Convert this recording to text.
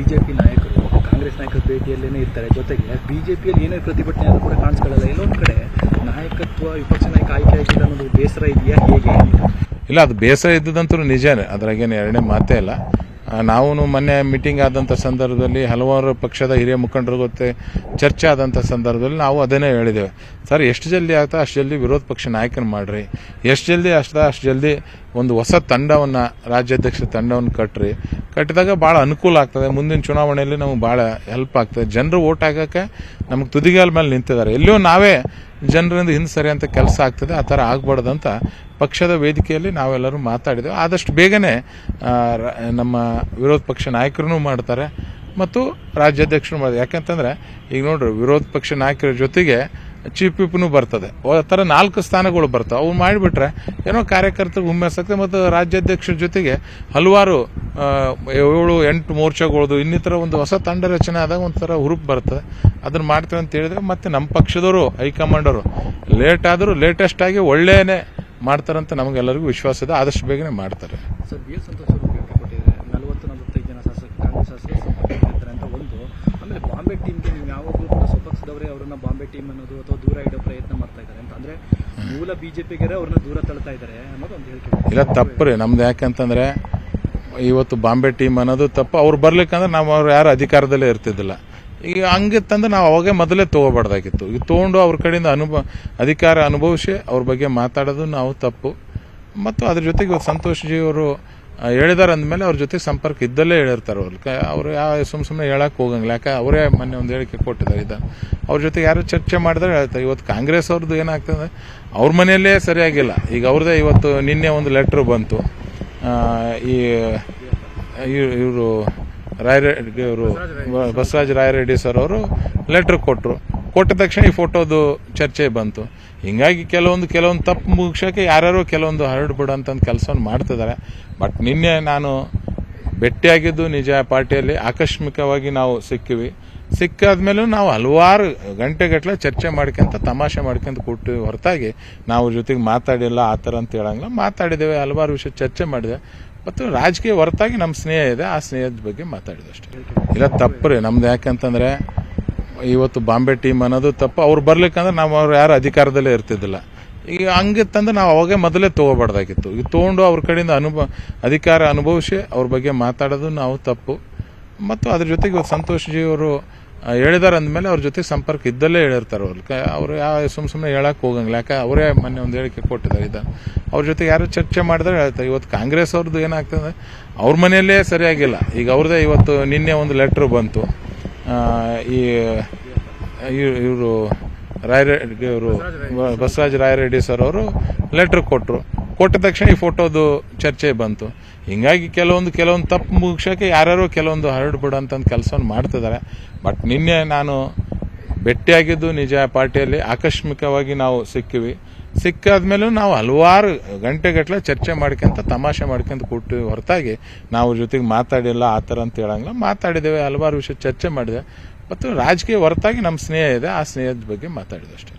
BJP ನಾಯಕರು ಕಾಂಗ್ರೆಸ್ ನಾಯಕರ ಭೇಟಿಯಲ್ಲೇನೇ ಇರ್ತಾರೆ. ಜೊತೆಗೆ ಬಿಜೆಪಿಯಲ್ಲಿ ಏನೇ ಪ್ರತಿಭಟನೆ ಆದರೂ ಕೂಡ ಕಾಣಿಸ್ಕೊಳ್ಳಲ್ಲ. ಎಲ್ಲೊಂದು ಕಡೆ ನಾಯಕತ್ವ ವಿಪಕ್ಷ ನಾಯಕ ಆಯ್ಕೆ ಆಗಿದೆ ಅನ್ನೋದು ಬೇಸರ ಇದೆಯಾ, ಹೇಗೆ? ಇಲ್ಲ, ಅದು ಬೇಸರ ಇದ್ದದಂತೂ ನಿಜನೇ, ಅದ್ರಾಗೇನು ಎರಡನೇ ಮಾತೇ ಇಲ್ಲ. ನಾವು ಮೊನ್ನೆ ಮೀಟಿಂಗ್ ಆದಂಥ ಸಂದರ್ಭದಲ್ಲಿ ಹಲವಾರು ಪಕ್ಷದ ಹಿರಿಯ ಮುಖಂಡರ ಜೊತೆ ಚರ್ಚೆ ಆದಂಥ ಸಂದರ್ಭದಲ್ಲಿ ನಾವು ಅದನ್ನೇ ಹೇಳಿದ್ದೇವೆ. ಸರ್, ಎಷ್ಟು ಜಲ್ದಿ ಆಗ್ತಾ ಅಷ್ಟು ಜಲ್ದಿ ವಿರೋಧ ಪಕ್ಷ ನಾಯಕನ ಮಾಡ್ರಿ, ಎಷ್ಟು ಜಲ್ದಿ ಅಷ್ಟು ಜಲ್ದಿ ಒಂದು ಹೊಸ ತಂಡವನ್ನು, ರಾಜ್ಯಾಧ್ಯಕ್ಷ ತಂಡವನ್ನು ಕಟ್ಟಿದಾಗ ಭಾಳ ಅನುಕೂಲ ಆಗ್ತದೆ. ಮುಂದಿನ ಚುನಾವಣೆಯಲ್ಲಿ ನಮಗೆ ಭಾಳ ಹೆಲ್ಪ್ ಆಗ್ತದೆ. ಜನರು ಓಟ್ ಹಾಕೋಕ್ಕೆ ನಮಗೆ ತುದಿಗಾಲ ಮೇಲೆ ನಿಂತಿದ್ದಾರೆ. ಎಲ್ಲಿಯೋ ನಾವೇ ಜನರಿಂದ ಹಿಂದೆ ಸರಿ ಅಂತ ಕೆಲಸ ಆಗ್ತದೆ. ಆ ಥರ ಆಗ್ಬಾರ್ದಂತ ಪಕ್ಷದ ವೇದಿಕೆಯಲ್ಲಿ ನಾವೆಲ್ಲರೂ ಮಾತಾಡಿದ್ದೇವೆ. ಆದಷ್ಟು ಬೇಗನೆ ನಮ್ಮ ವಿರೋಧ ಪಕ್ಷ ನಾಯಕರೂ ಮಾಡ್ತಾರೆ ಮತ್ತು ರಾಜ್ಯಾಧ್ಯಕ್ಷರು ಮಾಡ್ತಾರೆ. ಯಾಕಂತಂದರೆ ಈಗ ನೋಡ್ರಿ, ವಿರೋಧ ಪಕ್ಷ ನಾಯಕರ ಜೊತೆಗೆ ಚೀಫ್ ವಿಪ್ನೂ ಬರ್ತದೆ. ಆ ಥರ 4 ಸ್ಥಾನಗಳು ಬರ್ತಾವೆ. ಅವು ಮಾಡಿಬಿಟ್ರೆ ಏನೋ ಕಾರ್ಯಕರ್ತರಿಗೆ ಹುಮ್ಮೆಸ್ಸಾಗ್ತದೆ. ಮತ್ತು ರಾಜ್ಯಾಧ್ಯಕ್ಷರ ಜೊತೆಗೆ ಹಲವಾರು 7-8 ಮೋರ್ಚಾಗಳದು ಇನ್ನಿತರ ಒಂದು ಹೊಸ ತಂಡ ರಚನೆ ಆದಾಗ ಒಂಥರ ಹುರುಪು ಬರ್ತದೆ. ಅದನ್ನು ಮಾಡ್ತೇವೆ ಅಂತ ಹೇಳಿದ್ರೆ ಮತ್ತೆ ನಮ್ಮ ಪಕ್ಷದವರು, ಹೈಕಮಾಂಡವರು ಲೇಟ್ ಆದರೂ ಲೇಟೆಸ್ಟ್ ಆಗಿ ಒಳ್ಳೆಯೇ ಮಾಡ್ತಾರಂತ ನಮಗೆಲ್ಲರಿಗೂ ವಿಶ್ವಾಸ ಇದೆ. ಆದಷ್ಟು ಬೇಗನೆ ಮಾಡ್ತಾರೆ. ಸರ್, ಬಿ ಎಸ್ ಸಂತೋಷ್ ಅವರು ಭೇಟಿ ಕೊಟ್ಟಿದ್ದಾರೆ. 40-45 ಜನ ಕಾಂಗ್ರೆಸ್ ಶಾಸಕರು ಸಂಪರ್ಕಿಸಿದ್ದಾರೆ ಅಂತ ಒಂದು. ಆಮೇಲೆ ಬಾಂಬೆ ಟೀಮ್ಗೆ ನೀವು ಯಾವಾಗಲೂ ಕೂಡ ಸ್ವಪಕ್ಷದವರೇ ಅವರನ್ನ ಬಾಂಬೆ ಟೀಮ್ ಅನ್ನೋದು ಅಥವಾ ದೂರ ಇಡೋ ಪ್ರಯತ್ನ ಮಾಡ್ತಾ ಇದ್ದಾರೆ ಅಂತ, ಅಂದ್ರೆ ಮೂಲ ಬಿಜೆಪಿಗರೇ ಅವ್ರನ್ನ ದೂರ ತಳ್ತಾ ಇದ್ದಾರೆ ಅನ್ನೋದು ಒಂದು ಹೇಳಿಕೆ. ಇಲ್ಲ, ತಪ್ಪು ರೀ ನಮ್ದು. ಯಾಕಂತಂದ್ರೆ ಇವತ್ತು ಬಾಂಬೆ ಟೀಮ್ ಅನ್ನೋದು ತಪ್ಪು. ಅವ್ರು ಬರ್ಲಿಕ್ಕಂದ್ರೆ ನಾವು ಅವ್ರು ಯಾರು ಅಧಿಕಾರದಲ್ಲೇ ಇರ್ತಿದ್ದಿಲ್ಲ. ಈಗ ಹಂಗಿತ್ತಂದ್ರೆ ನಾವು ಅವಾಗೇ ಮೊದಲೇ ತೊಗೋಬಾರ್ದಾಗಿತ್ತು. ಈಗ ತೊಗೊಂಡು ಅವ್ರ ಕಡೆಯಿಂದ ಅಧಿಕಾರ ಅನುಭವಿಸಿ ಅವ್ರ ಬಗ್ಗೆ ಮಾತಾಡೋದು ನಾವು ತಪ್ಪು. ಮತ್ತು ಅದ್ರ ಜೊತೆಗೆ ಇವತ್ತು ಸಂತೋಷ್ ಜಿ ಅವರು ಹೇಳಿದಾರೆ ಅಂದಮೇಲೆ ಅವ್ರ ಜೊತೆ ಸಂಪರ್ಕ ಇದ್ದಲ್ಲೇ ಹೇಳಿರ್ತಾರೆ. ಅವರು ಯಾವ ಸುಮ್ಮನೆ ಹೇಳಕ್ಕೆ ಹೋಗಂಗಿಲ್ಲ. ಯಾಕೆ ಅವರೇ ಮೊನ್ನೆ ಒಂದು ಹೇಳಿಕೆ ಕೊಟ್ಟಿದ್ದಾರೆ. ಅವ್ರ ಜೊತೆಗೆ ಯಾರು ಚರ್ಚೆ ಮಾಡಿದ್ರೆ ಹೇಳ್ತಾರೆ. ಇವತ್ತು ಕಾಂಗ್ರೆಸ್ ಅವ್ರದ್ದು ಏನಾಗ್ತದೆ, ಅವ್ರ ಮನೆಯಲ್ಲೇ ಸರಿಯಾಗಿಲ್ಲ. ಈಗ ಅವ್ರದ್ದೇ ಇವತ್ತು ನಿನ್ನೆ ಒಂದು ಲೆಟ್ರ್ ಬಂತು. ಇವರು ರಾಯರೆಡ್ಡಿ ಅವರು, ಬಸವರಾಜ ರಾಯರೆಡ್ಡಿ ಸರ್ ಅವರು ಲೆಟ್ರ್ ಕೊಟ್ಟ ತಕ್ಷಣ ಈ ಫೋಟೋದು ಚರ್ಚೆ ಬಂತು. ಹಿಂಗಾಗಿ ಕೆಲವೊಂದು ತಪ್ಪು ಮುಗಿಸೋಕೆ ಯಾರ್ಯಾರೋ ಕೆಲವೊಂದು ಹರಡ್ಬಿಡೋಂಥ ಕೆಲಸವನ್ನು ಮಾಡ್ತಿದ್ದಾರೆ. ಬಟ್ ನಿನ್ನೆ ನಾನು ಭೇಟಿಯಾಗಿದ್ದು ನಿಜ. ಪಾರ್ಟಿಯಲ್ಲಿ ಆಕಸ್ಮಿಕವಾಗಿ ನಾವು ಸಿಕ್ಕಾದ್ಮೇಲೂ ನಾವು ಹಲವಾರು ಗಂಟೆಗಟ್ಟಲೆ ಚರ್ಚೆ ಮಾಡ್ಕೊಂತ ತಮಾಷೆ ಮಾಡ್ಕೊಂತ ಕೊಟ್ಟಿವಿ ಹೊರತಾಗಿ ನಾವು ಜೊತೆಗೆ ಮಾತಾಡಿಲ್ಲ ಆ ಥರ ಅಂತ ಹೇಳಂಗಿಲ್ಲ. ಮಾತಾಡಿದ್ದೇವೆ, ಹಲವಾರು ವಿಷಯ ಚರ್ಚೆ ಮಾಡಿದೆ. ಮತ್ತು ರಾಜಕೀಯ ಹೊರತಾಗಿ ನಮ್ಮ ಸ್ನೇಹ ಇದೆ, ಆ ಸ್ನೇಹದ ಬಗ್ಗೆ ಮಾತಾಡಿದೆ ಅಷ್ಟೇ. ಇಲ್ಲ, ತಪ್ಪು ರೀ ನಮ್ದು. ಯಾಕಂತಂದರೆ ಇವತ್ತು ಬಾಂಬೆ ಟೀಮ್ ಅನ್ನೋದು ತಪ್ಪು. ಅವ್ರು ಬರ್ಲಿಕ್ಕಂದ್ರೆ ನಾವು ಅವ್ರು ಯಾರು ಅಧಿಕಾರದಲ್ಲೇ ಇರ್ತಿದ್ದಿಲ್ಲ. ಈಗ ಹಂಗಿತ್ತಂದ್ರೆ ನಾವು ಅವಾಗೇ ಮೊದಲೇ ತೊಗೋಬಾರ್ದಾಗಿತ್ತು. ಈಗ ತೊಗೊಂಡು ಅವ್ರ ಕಡೆಯಿಂದ ಅಧಿಕಾರ ಅನುಭವಿಸಿ ಅವ್ರ ಬಗ್ಗೆ ಮಾತಾಡೋದು ನಾವು ತಪ್ಪು. ಮತ್ತು ಅದ್ರ ಜೊತೆಗೆ ಇವತ್ತು ಸಂತೋಷ್ ಜಿ ಅವರು ಹೇಳಿದಾರೆ ಅಂದಮೇಲೆ ಅವ್ರ ಜೊತೆ ಸಂಪರ್ಕ ಇದ್ದಲ್ಲೇ ಹೇಳಿರ್ತಾರೆ. ಅವ್ರು ಯಾವ ಸುಮ್ಮನೆ ಹೇಳಕ್ಕೆ ಹೋಗಂಗಿಲ್ಲ. ಯಾಕೆ ಅವರೇ ಮೊನ್ನೆ ಒಂದು ಹೇಳಿಕೆ ಕೊಟ್ಟಿದ್ದಾರೆ. ಅವ್ರ ಜೊತೆಗೆ ಯಾರು ಚರ್ಚೆ ಮಾಡಿದ್ರೆ ಹೇಳ್ತಾರೆ. ಇವತ್ತು ಕಾಂಗ್ರೆಸ್ ಅವ್ರದ್ದು ಏನಾಗ್ತದೆ, ಅವ್ರ ಮನೆಯಲ್ಲೇ ಸರಿಯಾಗಿಲ್ಲ. ಈಗ ಅವ್ರದ್ದೇ ಇವತ್ತು ನಿನ್ನೆ ಒಂದು ಲೆಟ್ರ್ ಬಂತು. ಇವರು ರಾಯರೆಡ್ಡಿ ಅವರು, ಬಸವರಾಜ ರಾಯರೆಡ್ಡಿ ಸರ್ ಅವರು ಲೆಟ್ರ್ ಕೊಟ್ಟ ತಕ್ಷಣ ಈ ಫೋಟೋದು ಚರ್ಚೆ ಬಂತು. ಹಿಂಗಾಗಿ ಕೆಲವೊಂದು ತಪ್ಪು ಮುಗಿಸೋಕೆ ಯಾರ್ಯಾರೋ ಕೆಲವೊಂದು ಹರಡ್ಬಿಡೋಂಥ ಕೆಲಸವನ್ನು ಮಾಡ್ತಿದ್ದಾರೆ. ಬಟ್ ನಿನ್ನೆ ನಾನು ಭೇಟಿಯಾಗಿದ್ದು ನಿಜ. ಪಾರ್ಟಿಯಲ್ಲಿ ಆಕಸ್ಮಿಕವಾಗಿ ನಾವು ಸಿಕ್ಕಾದ್ಮೇಲೂ ನಾವು ಹಲವಾರು ಗಂಟೆಗಟ್ಟಲೆ ಚರ್ಚೆ ಮಾಡ್ಕೊಂತ ತಮಾಷೆ ಮಾಡ್ಕೊಂತ ಕೊಟ್ಟಿವಿ ಹೊರತಾಗಿ ನಾವು ಜೊತೆಗೆ ಮಾತಾಡಿಲ್ಲ ಆ ಥರ ಅಂತ ಹೇಳಂಗಿಲ್ಲ. ಮಾತಾಡಿದ್ದೇವೆ, ಹಲವಾರು ವಿಷಯ ಚರ್ಚೆ ಮಾಡಿದೆ. ಮತ್ತು ರಾಜಕೀಯ ಹೊರತಾಗಿ ನಮ್ಮ ಸ್ನೇಹ ಇದೆ, ಆ ಸ್ನೇಹದ ಬಗ್ಗೆ ಮಾತಾಡಿದೆ ಅಷ್ಟೇ.